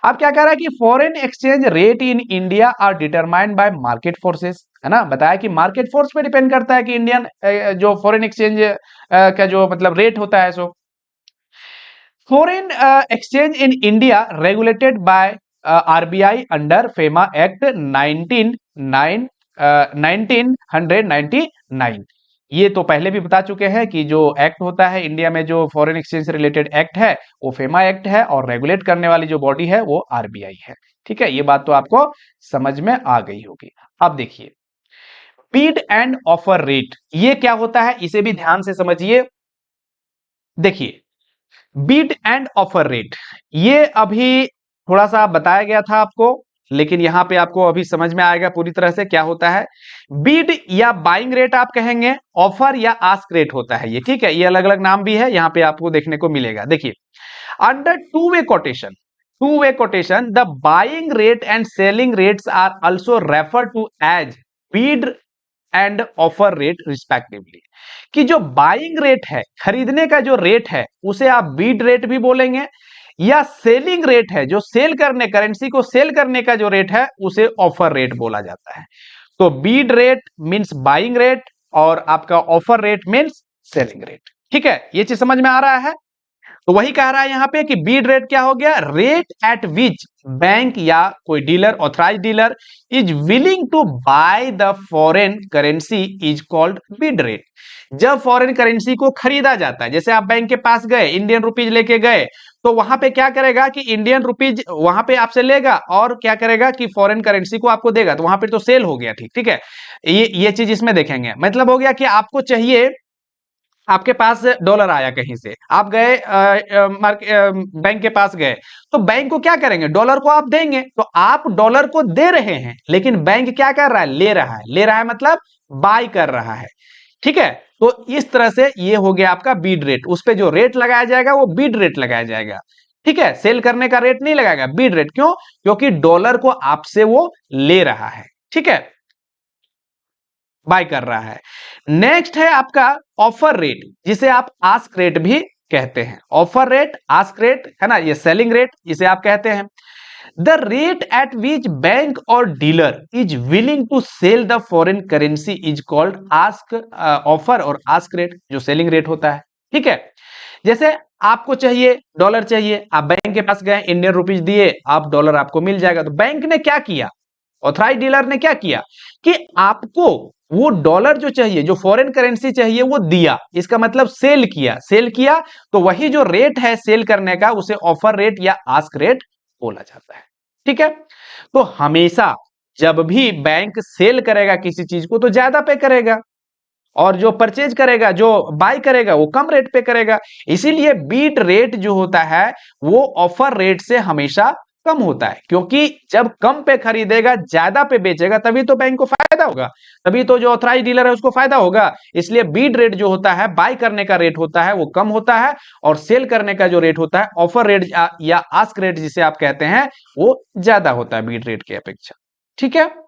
अब क्या कह रहा है कि foreign exchange rate in India are determined by market forces, है ना, बताया कि मार्केट फोर्स पे डिपेंड करता है कि इंडियन जो फॉरेन एक्सचेंज का जो मतलब रेट होता है। So foreign exchange in India regulated by RBI under FEMA act 1999। ये तो पहले भी बता चुके हैं कि जो एक्ट होता है इंडिया में, जो फॉरेन एक्सचेंज से रिलेटेड एक्ट है, वो फेमा एक्ट है, और रेगुलेट करने वाली जो बॉडी है वो आरबीआई है। ठीक है, ये बात तो आपको समझ में आ गई होगी। अब देखिए बिड एंड ऑफर रेट, ये क्या होता है, इसे भी ध्यान से समझिए। देखिए बिड एंड ऑफर रेट, ये अभी थोड़ा सा बताया गया था आपको, लेकिन यहां पे आपको अभी समझ में आएगा पूरी तरह से क्या होता है। बीड या बाइंग रेट आप कहेंगे, ऑफर या आस्क रेट होता है ये। ठीक है, ये अलग अलग नाम भी है, यहां पे आपको देखने को मिलेगा। देखिए under two way quotation the buying rate and selling rates are also refer to as bid and offer rate respectively. कि जो बाइंग रेट है, खरीदने का जो रेट है, उसे आप बीड रेट भी बोलेंगे, या सेलिंग रेट है, जो सेल करने, करेंसी को सेल करने का जो रेट है, उसे ऑफर रेट बोला जाता है। तो Beed rate means buying rate और आपका offer rate means selling rate. ठीक है, ये चीज समझ में आ रहा है? तो वही कह रहा है यहां पे कि बीड रेट क्या हो गया, रेट एट विच बैंक या कोई dealer, authorise dealer is willing to buy the foreign currency is called bid rate. जब फॉरेन करेंसी को खरीदा जाता है, जैसे आप बैंक के पास गए, इंडियन रुपीज लेके गए, तो वहां पे क्या करेगा कि इंडियन रुपीज वहां पे आपसे लेगा और क्या करेगा कि फॉरेन करेंसी को आपको देगा, तो वहां पे तो सेल हो गया। ठीक, ठीक है, ये चीज इसमें देखेंगे। मतलब हो गया कि आपको चाहिए, आपके पास डॉलर आया कहीं से, आप गए बैंक के पास गए, तो बैंक को क्या करेंगे, डॉलर को आप देंगे, तो आप डॉलर को दे रहे हैं, लेकिन बैंक क्या कर रहा है, ले रहा है। ले रहा है मतलब बाय कर रहा है। ठीक है, तो इस तरह से ये हो गया आपका बीड रेट। उस पे जो रेट लगाया जाएगा वो बीड रेट लगाया जाएगा। ठीक है, सेल करने का रेट नहीं लगाएगा, बीड रेट। क्यों? क्योंकि डॉलर को आपसे वो ले रहा है। ठीक है, बाय कर रहा है। नेक्स्ट है आपका ऑफर रेट, जिसे आप आस्क रेट भी कहते हैं। ऑफर रेट, आस्क रेट, है ना, ये सेलिंग रेट इसे आप कहते हैं। The rate at which bank और dealer is willing to sell the foreign currency is called ask offer और आस्क रेट, जो सेलिंग रेट होता है। ठीक है, जैसे आपको चाहिए डॉलर चाहिए, आप बैंक के पास गए, इंडियन रुपीज दिए, आप डॉलर आपको मिल जाएगा। तो बैंक ने क्या किया, ऑथराइज डीलर ने क्या किया कि आपको वो डॉलर जो चाहिए, जो फॉरेन करेंसी चाहिए वो दिया, इसका मतलब सेल किया। सेल किया तो वही जो रेट है सेल करने का, उसे ऑफर रेट या आस्क रेट बोला जाता है। ठीक है, तो हमेशा जब भी बैंक सेल करेगा किसी चीज को तो ज्यादा पे करेगा, और जो परचेज करेगा, जो बाय करेगा, वो कम रेट पे करेगा। इसीलिए बीट रेट जो होता है वो ऑफर रेट से हमेशा कम होता है, क्योंकि जब कम पे खरीदेगा ज्यादा पे बेचेगा तभी तो बैंक को फायदा होगा, तभी तो जो ऑथराइज डीलर है उसको फायदा होगा। इसलिए बीट रेट जो होता है, बाय करने का रेट होता है वो कम होता है, और सेल करने का जो रेट होता है, ऑफर रेट या आस्क रेट जिसे आप कहते हैं, वो ज्यादा होता है बीट रेट की अपेक्षा। ठीक है,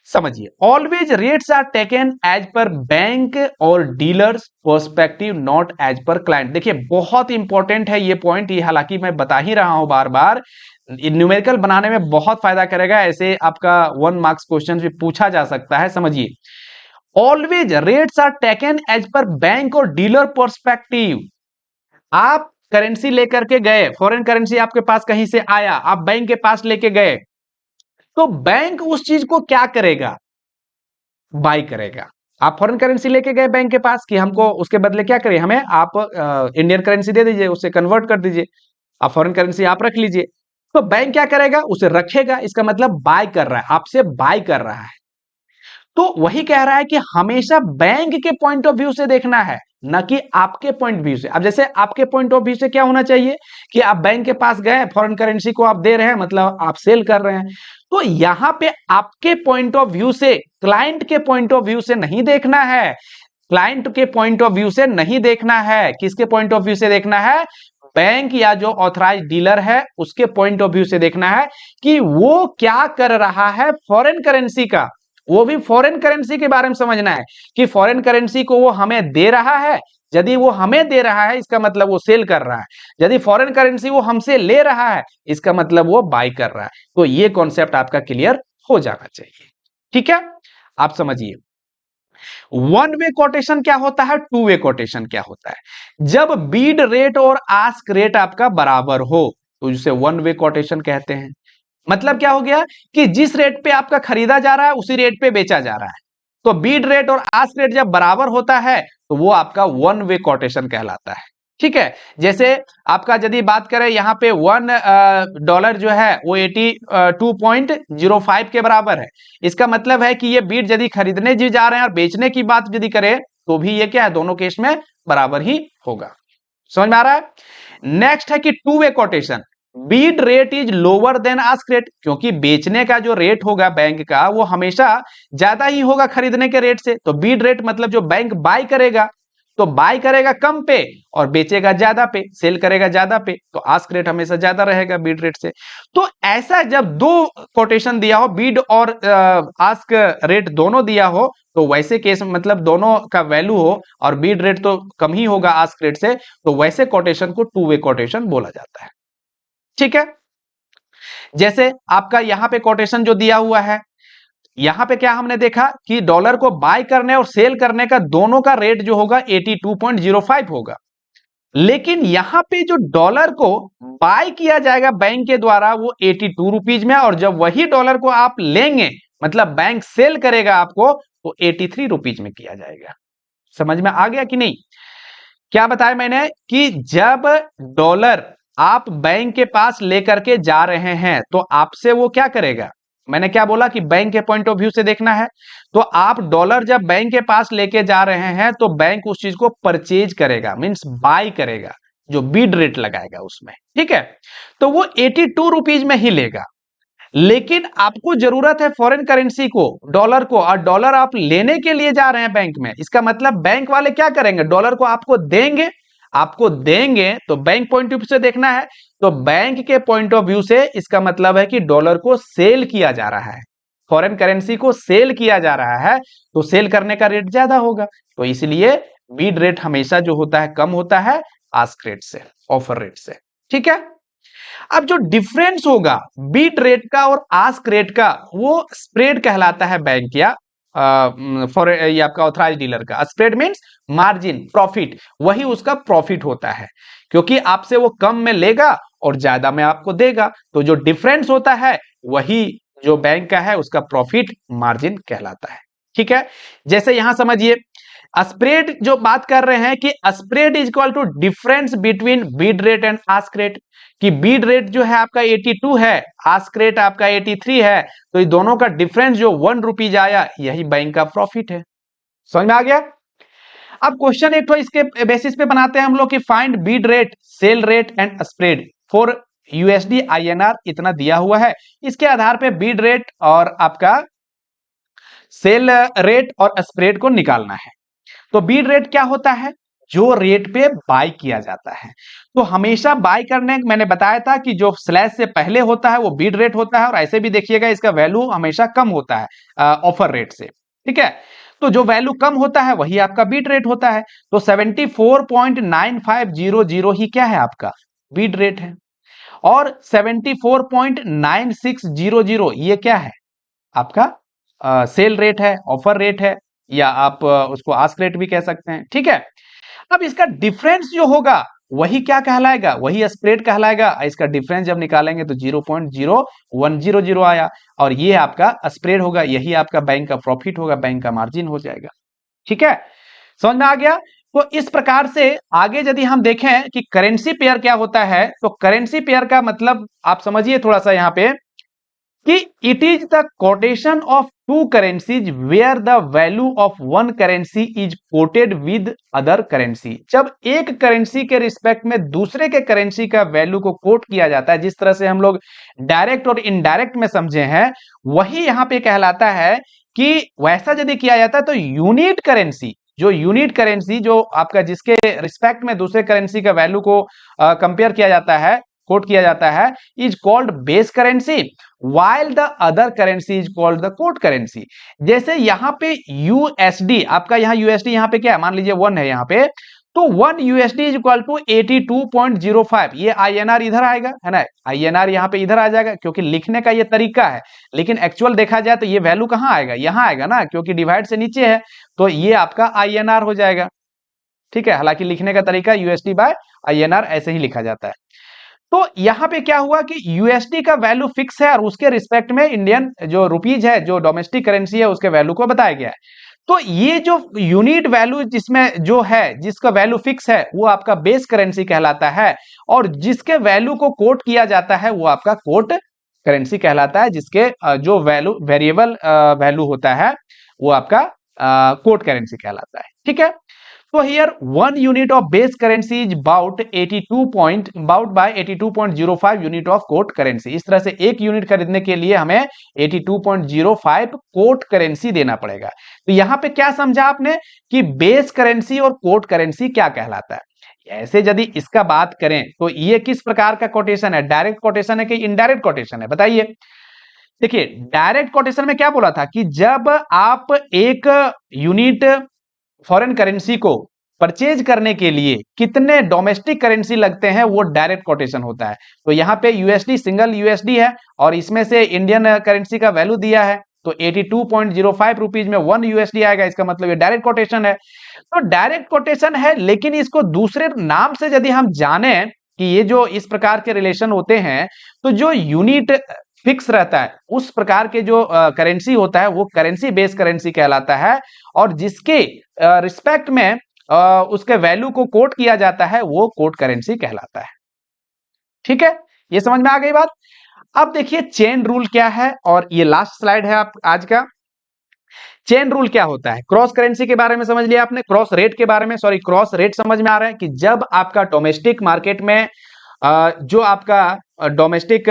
समझिए, always rates are taken as per bank और dealers perspective, not as per client. देखिए बहुत इंपॉर्टेंट है ये पॉइंट, ये हालांकि मैं बता ही रहा हूं बार बार, न्यूमेरिकल बनाने में बहुत फायदा करेगा, ऐसे आपका 1 मार्क्स क्वेश्चन भी पूछा जा सकता है। समझिए, always rates are taken as per bank और डीलर पर्सपेक्टिव। आप करेंसी लेकर के गए, फॉरेन करेंसी आपके पास कहीं से आया, आप बैंक के पास लेके गए, तो बैंक उस चीज को क्या करेगा, बाय करेगा। आप फॉरेन करेंसी लेके गए बैंक के पास कि हमको उसके बदले क्या करिए, हमें आप इंडियन करेंसी दे दीजिए, उससे कन्वर्ट कर दीजिए, आप फॉरेन करेंसी आप रख लीजिए। तो बैंक क्या करेगा, उसे रखेगा, इसका मतलब बाय कर रहा है, आपसे बाय कर रहा है। तो वही कह रहा है कि हमेशा बैंक के पॉइंट ऑफ व्यू से देखना है, ना कि आपके पॉइंट व्यू से। अब जैसे आपके पॉइंट ऑफ व्यू से क्या होना चाहिए कि आप बैंक के पास गए, फॉरेन करेंसी को आप दे रहे हैं, मतलब आप सेल कर रहे हैं। तो यहां पे आपके पॉइंट ऑफ व्यू से, क्लाइंट के पॉइंट ऑफ व्यू से नहीं देखना है, क्लाइंट के पॉइंट ऑफ व्यू से नहीं देखना है, किसके पॉइंट ऑफ व्यू से देखना है, बैंक या जो ऑथराइज डीलर है उसके पॉइंट ऑफ व्यू से देखना है कि वो क्या कर रहा है फॉरेन करेंसी का। वो भी फॉरेन करेंसी के बारे में समझना है कि फॉरेन करेंसी को वो हमें दे रहा है, यदि वो हमें दे रहा है इसका मतलब वो सेल कर रहा है, यदि फॉरेन करेंसी वो हमसे ले रहा है इसका मतलब वो बाय कर रहा है। तो ये कॉन्सेप्ट आपका क्लियर हो जाना चाहिए। ठीक है, आप समझिए, वन वे कोटेशन क्या होता है, टू वे कोटेशन क्या होता है। जब बीड रेट और आस्क रेट आपका बराबर हो तो जिसे वन वे कोटेशन कहते हैं। मतलब क्या हो गया कि जिस रेट पे आपका खरीदा जा रहा है उसी रेट पे बेचा जा रहा है। तो बीड रेट और आस्क रेट जब बराबर होता है तो वो आपका वन वे कोटेशन कहलाता है। ठीक है, जैसे आपका यदि बात करें यहां पे $1 जो है वो 82.05 के बराबर है। इसका मतलब है कि ये बीड यदि खरीदने जी जा रहे हैं और बेचने की बात यदि करें तो भी ये क्या है, दोनों केस में बराबर ही होगा। समझ में आ रहा है। नेक्स्ट है कि to way quotation, Beed rate is lower than ask rate, क्योंकि बेचने का जो रेट होगा बैंक का वो हमेशा ज्यादा ही होगा खरीदने के रेट से। तो बीड रेट मतलब जो बैंक बाय करेगा, तो बाय करेगा कम पे और बेचेगा ज्यादा पे, सेल करेगा ज्यादा पे, तो आस्क रेट हमेशा ज्यादा रहेगा बीड रेट से। तो ऐसा जब दो कोटेशन दिया हो, बीड और आस्क रेट दोनों दिया हो, तो वैसे केस मतलब दोनों का वैल्यू हो और बीड रेट तो कम ही होगा आस्क रेट से, तो वैसे कोटेशन को टू वे कोटेशन बोला जाता है। ठीक है, जैसे आपका यहां पे कोटेशन जो दिया हुआ है, यहां पे क्या हमने देखा कि डॉलर को बाय करने और सेल करने का दोनों का रेट जो होगा 82.05 होगा। लेकिन यहां पे जो डॉलर को बाय किया जाएगा बैंक के द्वारा वो 82 रुपीज में, और जब वही डॉलर को आप लेंगे मतलब बैंक सेल करेगा आपको तो 83 रुपीज में किया जाएगा। समझ में आ गया कि नहीं। क्या बताया मैंने कि जब डॉलर आप बैंक के पास लेकर के जा रहे हैं तो आपसे वो क्या करेगा, मैंने क्या बोला कि बैंक के पॉइंट ऑफ व्यू से देखना है। तो आप डॉलर जब बैंक के पास लेके जा रहे हैं तो बैंक उस चीज को परचेज करेगा, मींस बाय करेगा, जो बीड रेट लगाएगा उसमें। ठीक है, तो वो 82 रुपीज में ही लेगा। लेकिन आपको जरूरत है फॉरेन करेंसी को, डॉलर को, और डॉलर आप लेने के लिए जा रहे हैं बैंक में, इसका मतलब बैंक वाले क्या करेंगे, डॉलर को आपको देंगे। आपको देंगे तो बैंक पॉइंट ऑफ व्यू से देखना है, तो बैंक के पॉइंट ऑफ व्यू से इसका मतलब है कि डॉलर को सेल किया जा रहा है, फॉरेन करेंसी को सेल किया जा रहा है, तो सेल करने का रेट ज्यादा होगा। तो इसलिए बीड रेट हमेशा जो होता है कम होता है आस्क रेट से, ऑफर रेट से। ठीक है, अब जो डिफरेंस होगा बीट रेट का और आस्क रेट का वो स्प्रेड कहलाता है बैंक या फॉर ये आपका ऑथराइज डीलर का। स्प्रेड मीन्स मार्जिन, प्रॉफिट, वही उसका प्रॉफिट होता है, क्योंकि आपसे वो कम में लेगा और ज्यादा में आपको देगा, तो जो डिफरेंस होता है वही जो बैंक का है उसका प्रॉफिट मार्जिन कहलाता है। ठीक है, जैसे यहां समझिए स्प्रेड जो बात कर रहे हैं कि spread is equal to difference between bid rate and ask rate, कि बीड रेट जो है आपका 82 है, आस्क रेट आपका 83 है, तो ये दोनों का डिफरेंस जो 1 रुपीज आया यही बैंक का प्रॉफिट है। समझ में आ गया? अब क्वेश्चन एक तो इसके बेसिस पे बनाते हैं हम लोग कि find Beed rate, cell rate and spread for USD INR, इतना दिया हुआ है, इसके आधार पे बीड रेट और आपका सेल रेट और स्प्रेड को निकालना है। तो बीड रेट क्या होता है? जो रेट पे बाय किया जाता है। तो हमेशा बाय करने, मैंने बताया था कि जो स्लैश से पहले होता है वो बीड रेट होता है, और ऐसे भी देखिएगा इसका वैल्यू हमेशा कम होता है ऑफर रेट से। ठीक है, तो जो वैल्यू कम होता है वही आपका बीड रेट होता है। तो 74.9500 ही क्या है आपका बीड रेट है, और 74.9600 ये क्या है आपका सेल रेट है, ऑफर रेट है, या आप उसको आस्क रेट भी कह सकते हैं। ठीक है, अब इसका डिफरेंस जो होगा वही क्या कहलाएगा, वही स्प्रेड कहलाएगा। इसका डिफरेंस जब निकालेंगे तो 0.0100 आया, और ये आपका स्प्रेड होगा, यही आपका बैंक का प्रॉफिट होगा, बैंक का मार्जिन हो जाएगा। ठीक है, समझ में आ गया? तो इस प्रकार से आगे यदि हम देखें कि करेंसी पेयर क्या होता है, तो करेंसी पेयर का मतलब आप समझिए थोड़ा सा यहां पे कि it is the quotation of two currencies where the value of one currency is quoted with other currency. जब एक करेंसी के रिस्पेक्ट में दूसरे के करेंसी का वैल्यू को कोट किया जाता है, जिस तरह से हम लोग डायरेक्ट और इनडायरेक्ट में समझे हैं, वही यहां पे कहलाता है कि वैसा यदि किया जाता है तो यूनिट करेंसी, जो यूनिट करेंसी जो आपका जिसके रिस्पेक्ट में दूसरे करेंसी का वैल्यू को कंपेयर किया जाता है, कोट किया जाता है, is called base currency, while the other currency is called the quote currency. जैसे यहां पे यूएसडी, आपका यहां यूएसडी यहां पे क्या है, मान लीजिए 1 है यहां पे, तो 1 यूएसडी इज इक्वल टू 82.05। ये आईएनआर इधर आएगा, है ना, आईएनआर यहां पे इधर आ जाएगा, क्योंकि लिखने का ये तरीका है, लेकिन एक्चुअल देखा जाए तो ये वैल्यू कहां आएगा, यहां आएगा ना, क्योंकि डिवाइड से नीचे है, तो ये आपका आईएनआर हो जाएगा। ठीक है, हालांकि लिखने का तरीका यूएसडी बाय आईएनआर ऐसे ही लिखा जाता है। तो यहां पे क्या हुआ कि यूएसडी का वैल्यू फिक्स है, और उसके रिस्पेक्ट में इंडियन जो रुपीज है, जो डोमेस्टिक करेंसी है, उसके वैल्यू को बताया गया है। तो ये जो यूनिट वैल्यू जिसमें जो है, जिसका वैल्यू फिक्स है, वो आपका बेस करेंसी कहलाता है, और जिसके वैल्यू को कोट किया जाता है वो आपका कोट करेंसी कहलाता है, जिसके जो वैल्यू वेरिएबल वैल्यू होता है वो आपका कोट करेंसी कहलाता है। ठीक है, so here 1 unit of base currency is about 82.05 unit of quote currency. इस तरह से एक यूनिट खरीदने के लिए हमें 82.05 कोट करेंसी देना पड़ेगा। तो यहां पे क्या समझा आपने कि बेस करेंसी और कोट करेंसी क्या कहलाता है। ऐसे यदि इसका बात करें तो ये किस प्रकार का कोटेशन है, डायरेक्ट कोटेशन है कि इनडायरेक्ट कोटेशन है, बताइए। देखिए, डायरेक्ट कोटेशन में क्या बोला था कि जब आप एक यूनिट फॉरेन करेंसी को परचेज करने के लिए कितने डोमेस्टिक करेंसी लगते हैं, वो डायरेक्ट कोटेशन होता है। तो यहां पे यूएसडी सिंगल यूएसडी है, और इसमें से इंडियन करेंसी का वैल्यू दिया है, तो 82.05 रुपीज में 1 यूएसडी आएगा, इसका मतलब ये डायरेक्ट कोटेशन है। तो डायरेक्ट कोटेशन है, लेकिन इसको दूसरे नाम से यदि हम जाने कि ये जो इस प्रकार के रिलेशन होते हैं, तो जो यूनिट फिक्स रहता है उस प्रकार के जो करेंसी होता है वो करेंसी बेस करेंसी कहलाता है, और जिसके रिस्पेक्ट में उसके वैल्यू को कोट किया जाता है वो कोट करेंसी कहलाता है। ठीक है, ये समझ में आ गई बात। अब देखिए चेन रूल क्या है, और ये लास्ट स्लाइड है आप आज का। चेन रूल क्या होता है, क्रॉस करेंसी के बारे में समझ लिया आपने, क्रॉस रेट के बारे में, सॉरी क्रॉस रेट समझ में आ रहा है कि जब आपका डोमेस्टिक मार्केट में जो आपका डोमेस्टिक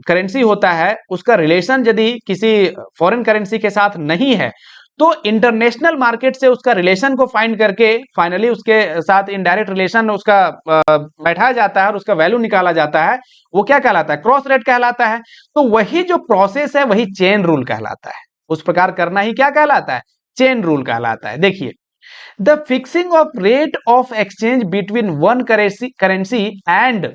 करेंसी होता है उसका रिलेशन यदि किसी फॉरेन करेंसी के साथ नहीं है, तो इंटरनेशनल मार्केट से उसका रिलेशन को फाइंड करके फाइनली उसके साथ इनडायरेक्ट रिलेशन उसका बैठाया जाता है और उसका वैल्यू निकाला जाता है, वो क्या कहलाता है, क्रॉस रेट कहलाता है। तो वही जो प्रोसेस है वही चेन रूल कहलाता है, उस प्रकार करना ही क्या कहलाता है, चेन रूल कहलाता है। देखिए, the fixing of rate of exchange between one currency and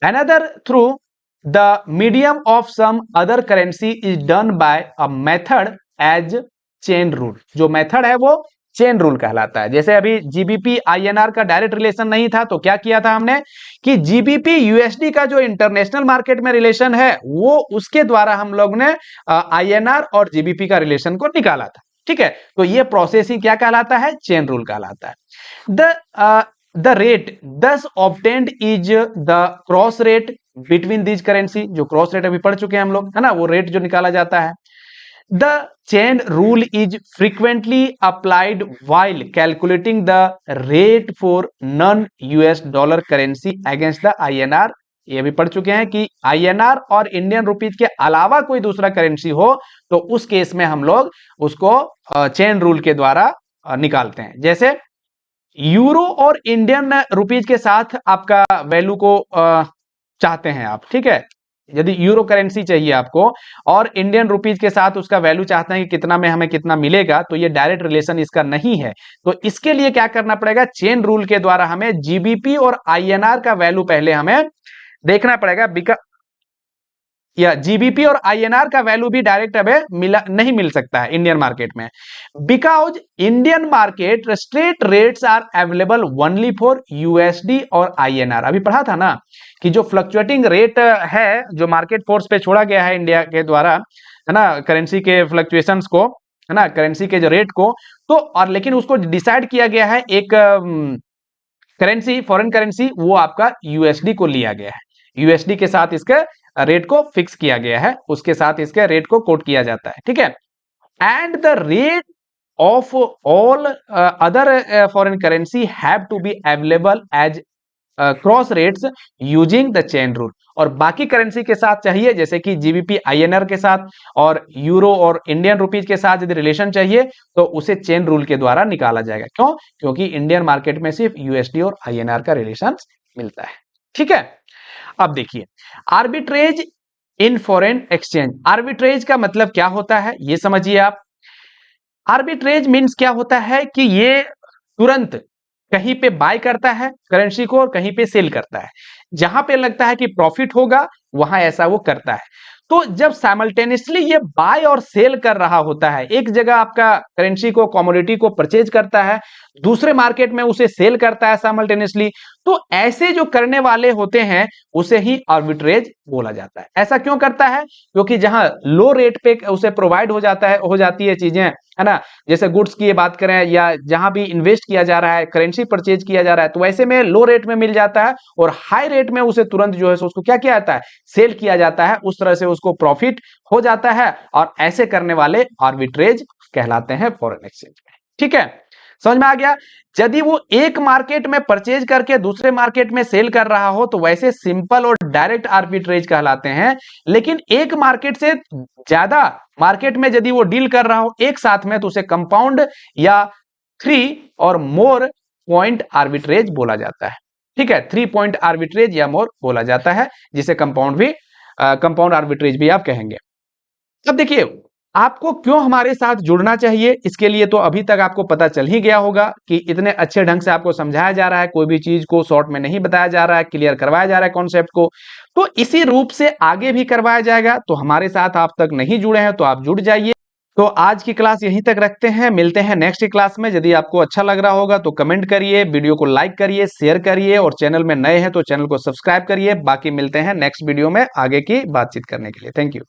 another through the medium of some other currency is done by a method as chain rule, जो मेथड है वो चेन रूल कहलाता है। जैसे अभी जीबीपी आईएनआर का direct relation नहीं था, तो क्या किया था हमने कि जीबीपी यूएसडी का जो इंटरनेशनल मार्केट में रिलेशन है वो उसके द्वारा हम लोग ने आईएनआर और जीबीपी का रिलेशन को निकाला था। ठीक है, तो ये प्रोसेस ही क्या कहलाता है, चेन रूल कहलाता है। द रेट दस obtained is the cross rate between these currency, जो क्रॉस रेट अभी पढ़ चुके हैं हम लोग, है ना, वो रेट जो निकाला जाता है। The chain rule is frequently applied while calculating the rate for non-US dollar currency against the INR। ये भी पढ़ चुके हैं कि INR और इंडियन रुपीज के अलावा कोई दूसरा करेंसी हो तो उस केस में हम लोग उसको चेन रूल के द्वारा निकालते हैं। जैसे यूरो और इंडियन रुपीज के साथ आपका वैल्यू को चाहते हैं आप, ठीक है, यदि यूरो करेंसी चाहिए आपको और इंडियन रुपीज के साथ उसका वैल्यू चाहते हैं कि कितना में हमें कितना मिलेगा, तो ये डायरेक्ट रिलेशन इसका नहीं है। तो इसके लिए क्या करना पड़ेगा, चेन रूल के द्वारा हमें जीबीपी और आईएनआर का वैल्यू पहले हमें देखना पड़ेगा, या जीबीपी और आईएनआर का वैल्यू भी डायरेक्ट अब नहीं मिल सकता है इंडियन मार्केट में, because Indian market straight rates are available only for USD और आईएनआर। अभी पढ़ा था ना कि जो फ्लक्चुएटिंग रेट है, जो मार्केट फोर्स पे छोड़ा गया है इंडिया के द्वारा, है ना, करेंसी के फ्लक्चुएशंस को, है ना, करेंसी के जो रेट को, तो और लेकिन उसको डिसाइड किया गया है एक करेंसी, फॉरेन करेंसी, वो आपका यूएसडी को लिया गया है, यूएसडी के साथ इसके रेट को फिक्स किया गया है, उसके साथ इसके रेट को कोट किया जाता है। ठीक है, and the rate of all other foreign currency have to be available as cross rates using the chain rule. और बाकी करेंसी के साथ चाहिए, जैसे कि जीबीपी आईएनआर के साथ और यूरो और इंडियन रुपीज के साथ यदि रिलेशन चाहिए तो उसे चेन रूल के द्वारा निकाला जाएगा। क्यों? क्योंकि इंडियन मार्केट में सिर्फ यूएसडी और आईएनआर का रिलेशन मिलता है। ठीक है, अब देखिए arbitrage in foreign exchange. Arbitrage का मतलब क्या होता है ये समझिए आप। आर्बिट्रेज मीन्स क्या होता है कि ये तुरंत कहीं पे बाय करता है करेंसी को और कहीं पे सेल करता है, जहां पे लगता है कि प्रॉफिट होगा वहां ऐसा वो करता है। तो जब साइमल्टेनियसली ये बाय और सेल कर रहा होता है, एक जगह आपका करेंसी को, कमोडिटी को परचेज करता है, दूसरे मार्केट में उसे सेल करता है साइमल्टेनियसली, तो ऐसे जो करने वाले होते हैं उसे ही आर्बिट्रेज बोला जाता है। ऐसा क्यों करता है? क्योंकि जहां लो रेट पे उसे प्रोवाइड हो जाती है चीजें, है ना, जैसे गुड्स की ये बात करें या जहां भी इन्वेस्ट किया जा रहा है, करेंसी परचेज किया जा रहा है, तो ऐसे में लो रेट में मिल जाता है और हाई रेट में उसे तुरंत जो है उसको क्या किया जाता है, सेल किया जाता है, उस तरह से उसको प्रॉफिट हो जाता है, और ऐसे करने वाले आर्बिट्रेज कहलाते हैं फॉरेन एक्सचेंज में। ठीक है, समझ में आ गया। यदि वो एक मार्केट में परचेज करके दूसरे मार्केट में सेल कर रहा हो तो वैसे सिंपल और डायरेक्ट आर्बिट्रेज कहलाते हैं, लेकिन एक मार्केट से ज्यादा मार्केट में यदि वो डील कर रहा हो एक साथ में तो उसे कंपाउंड या 3 और मोर पॉइंट आर्बिट्रेज बोला जाता है। ठीक है, 3 पॉइंट आर्बिट्रेज या मोर बोला जाता है, जिसे कंपाउंड आर्बिट्रेज भी आप कहेंगे। अब देखिए आपको क्यों हमारे साथ जुड़ना चाहिए, इसके लिए तो अभी तक आपको पता चल ही गया होगा कि इतने अच्छे ढंग से आपको समझाया जा रहा है, कोई भी चीज को शॉर्ट में नहीं बताया जा रहा है, क्लियर करवाया जा रहा है कॉन्सेप्ट को, तो इसी रूप से आगे भी करवाया जाएगा। तो हमारे साथ आप तक नहीं जुड़े हैं तो आप जुड़ जाइए। तो आज की क्लास यहीं तक रखते हैं, मिलते हैं नेक्स्ट क्लास में। यदि आपको अच्छा लग रहा होगा तो कमेंट करिए, वीडियो को लाइक करिए, शेयर करिए, और चैनल में नए हैं तो चैनल को सब्सक्राइब करिए। बाकी मिलते हैं नेक्स्ट वीडियो में आगे की बातचीत करने के लिए। Thank you.